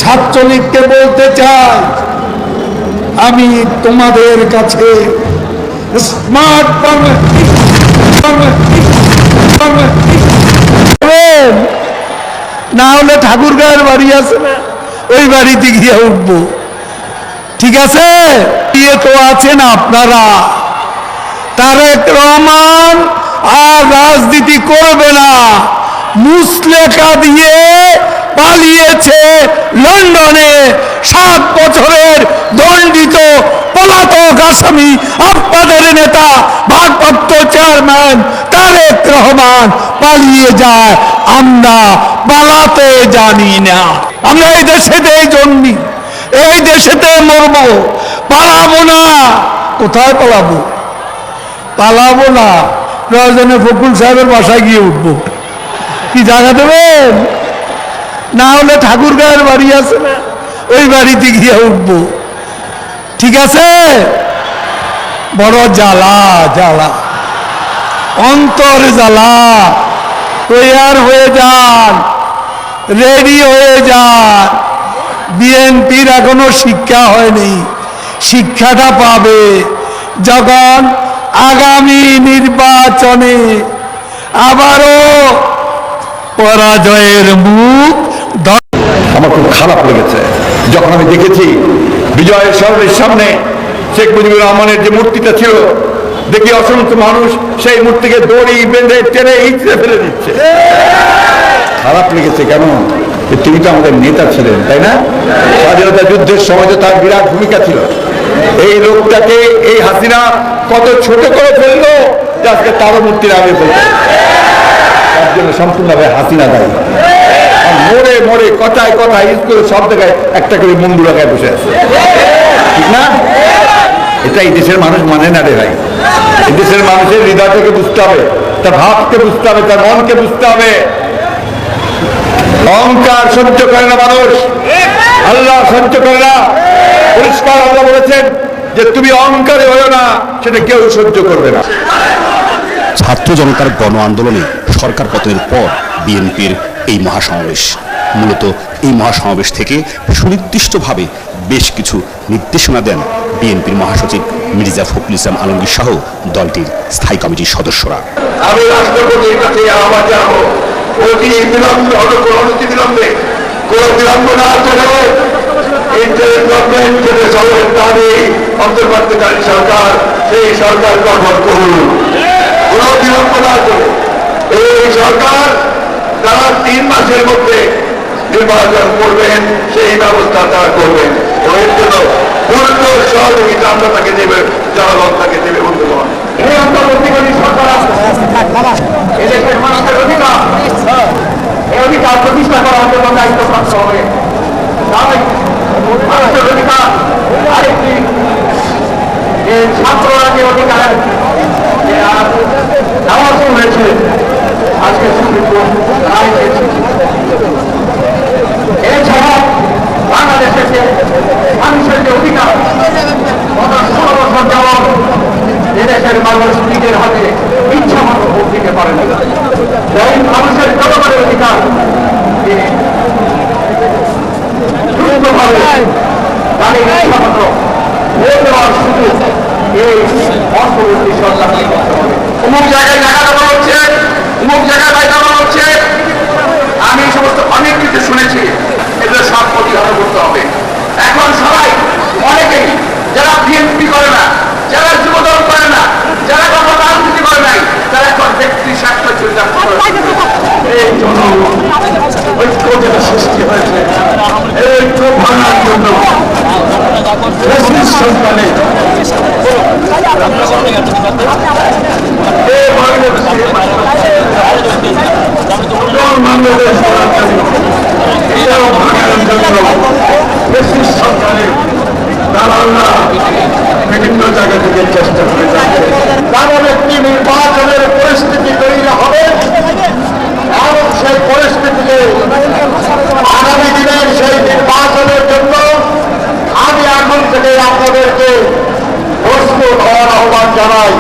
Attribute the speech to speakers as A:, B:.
A: ছাত্রলীগকে বলতে চাই, আমি তোমাদের কাছে স্মার্ট না হলে ঠাকুরগাঁয়ের বাড়ি আছে না, ওই বাড়িতে গিয়ে উঠবো। ঠিক আছে, ইয়ে তো আছেন আপনারা। তারেক রহমান আর রাজনীতি করবে না, মুসলেখা দিয়ে পালিয়েছে লন্ডনে। 7 বছরের দণ্ডিত পলাতক আসামি আপনাদের নেতা ভারপ্রাপ্ত চেয়ারম্যান তারেক রহমান পালিয়ে যায়, আমরা পালাতে জানি না। আমরা এই দেশেতেই জন্মি, এই দেশেতে মরবো, পালাবো না। কোথায় পালাবো? পালাবো না, প্রয়োজনে ফকুল সাহেবের বাসায় গিয়ে উঠবো। কি জায়গা দেবেন? না হলে ঠাকুরগাঁয়ের বাড়ি আছে না, ওই বাড়িতে গিয়ে উঠবো। ঠিক আছে, বড় জ্বালা জ্বালা, অন্তর জ্বালা। তৈয়ার হয়ে যান, রেডি হয়ে যান। বিএনপির এখনো শিক্ষা হয়নি, শিক্ষাটা পাবে যখন আগামী নির্বাচনে আবারও পরাজয়ের মুখ।
B: আমার খুব খারাপ লেগেছে যখন আমি দেখেছি বিজয়ের শহরের সামনে শেখ মুজিবুর রহমানের যে মূর্তিটা ছিল, দেখি অসংখ্য মানুষ সেই মূর্তিকে দড়ি বেঁধে টেনে ইঁচড়ে ফেলে দিচ্ছে। খারাপ লেগেছে কেন? তিনি তো আমাদের নেতা ছিলেন, তাই না? স্বাধীনতা যুদ্ধের সময় তো তার বিরাট ভূমিকা ছিল। এই লোকটাকে এই হাসিনা কত ছোট করে ফেললো যে আজকে তারও মূর্তি নামিয়ে ফেলল। তার জন্য সম্পূর্ণভাবে হাসিনা দায়ী। মোড়ে মোড়ে কথায় কথায় স্কুলে সব জায়গায় একটা করে মুন্ডু লাগায় বসে আছে, ঠিক না? এটা এই দেশের মানুষ মানে না রে ভাই। এই দেশের মানুষের হৃদয়টাকে বুঝতে হবে, তার ভাবকে বুঝতে হবে, তার মনকে বুঝতে হবে। অহংকার সহ্য করে না মানুষ, আল্লাহ সহ্য করে না। পরিষ্কার আল্লাহ বলেছেন যে তুমি অহংকারে হয়েও না, সেটা কেউ সহ্য করবে না।
C: ছাত্র জনতার গণ আন্দোলনে সরকার পতনের পর বিএনপির এই মহাসমাবেশ, মূলত এই মহাসমাবেশ থেকে সুনির্দিষ্টভাবে বেশ কিছু নির্দেশনা দেন বিএনপির মহাসচিব মির্জা ফখরুল ইসলাম আলমগীর সহ দলটির স্থায়ী কমিটির সদস্যরা।
B: আমি রাষ্ট্রপতির কাছে আহ্বান জানাবো, অতি বিলম্বে কোনো বিলম্ব না করে ইন্টারিম গভর্নমেন্ট যেটা চলের দাবি অন্তর্বর্তীকালীন সরকার, সেই সরকার গঠন করুন। কোনো বিলম্ব না করে এই সরকার তারা 3 মাসের মধ্যে নির্বাচন করবেন, সেই ব্যবস্থা তারা করবেন। এর জন্য পূর্ণ সহযোগিতা আমরা তাকে দেবে, জনগণ তাকে দেবে। বন্ধুগণ, এই অন্তর্বর্তীকালীন সরকার এদেশের মানুষের অধিকার, এই অধিকার প্রতিষ্ঠা করার জন্য দায়িত্ব প্রাপ্ত হবে। মানুষের অধিকার আরেকটি ছাত্ররা যে অধিকার নামাজ হয়েছে, আজকে সুপ্রিম কোর্ট রায় দিয়েছে। এছাড়া বাংলাদেশের যে মানুষের যে অধিকার, গত 16 বছর যাবৎ এদেশের মানুষ নিজের হাতে ইচ্ছা মতো ভোট দিতে পারে না। এই মানুষের জনগণের অধিকার তিনি দ্রুতভাবে তাদের ইচ্ছা মতো ভোট দেওয়ার সুযোগ এই অন্তর্বর্তী সরকারকে করতে হবে। অমুক জায়গায় জায়গা দেওয়া হচ্ছে, অমুক জায়গায় জায়গা দেওয়া হচ্ছে, আমি এই সমস্ত অনেক কিছু শুনেছি। এগুলো সব প্রতিহত করতে হবে। এখন সবাই অনেকেই যারা বিএনপি করে না, যারা যুবদল করে না, যারা কখনো রাজনীতি করে নাই, তারা এখন ব্যক্তি স্বার্থ চিন্তা করে। এই জন্য ঐক্য যেটা সৃষ্টি হয়েছে, এই ঐক্য ভাঙার জন্য সন্তানে বাংলাদেশ এটাও ভাঙার জন্য সরকারের দালালরা বিভিন্ন জায়গা থেকে চেষ্টা করে যাচ্ছে। কারণ একটি নির্বাচনের পরিস্থিতি তৈরি হবে এবং সেই পরিস্থিতিতে আগামী দিনের সেই নির্বাচনের জন্য আমি এখন থেকে আপনাদেরকে প্রস্তুত হওয়ার আহ্বান জানাই।